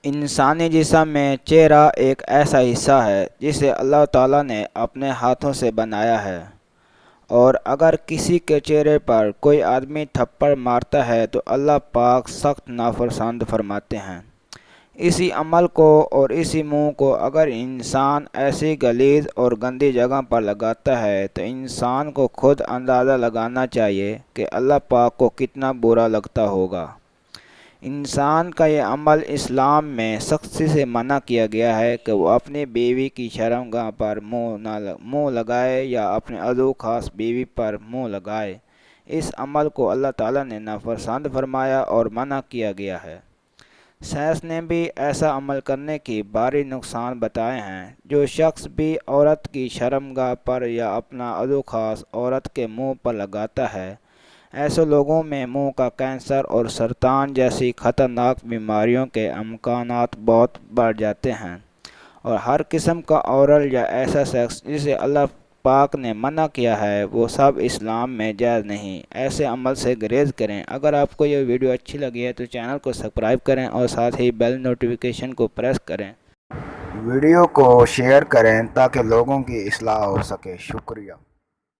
انسانی جسم میں چہرہ ایک ایسا حصہ ہے جسے اللہ تعالیٰ نے اپنے ہاتھوں سے بنایا ہے، اور اگر کسی کے چہرے پر کوئی آدمی تھپڑ مارتا ہے تو اللہ پاک سخت ناپسند فرماتے ہیں۔ اسی عمل کو اور اسی منہ کو اگر انسان ایسی غلیظ اور گندی جگہ پر لگاتا ہے تو انسان کو خود اندازہ لگانا چاہیے کہ اللہ پاک کو کتنا برا لگتا ہوگا۔ انسان کا یہ عمل اسلام میں سختی سے منع کیا گیا ہے کہ وہ اپنی بیوی کی شرمگاہ پر منہ لگائے یا اپنے عدو خاص بیوی پر منہ لگائے۔ اس عمل کو اللہ تعالیٰ نے ناپسند فرمایا اور منع کیا گیا ہے۔ سائنس نے بھی ایسا عمل کرنے کی بھاری نقصان بتائے ہیں۔ جو شخص بھی عورت کی شرمگاہ پر یا اپنا عدو خاص عورت کے منہ پر لگاتا ہے، ایسے لوگوں میں منہ کا کینسر اور سرطان جیسی خطرناک بیماریوں کے امکانات بہت بڑھ جاتے ہیں، اور ہر قسم کا اورل یا ایسا سیکس جسے اللہ پاک نے منع کیا ہے وہ سب اسلام میں جائز نہیں۔ ایسے عمل سے گریز کریں۔ اگر آپ کو یہ ویڈیو اچھی لگی ہے تو چینل کو سبسکرائب کریں اور ساتھ ہی بیل نوٹیفیکیشن کو پریس کریں۔ ویڈیو کو شیئر کریں تاکہ لوگوں کی اصلاح ہو سکے۔ شکریہ۔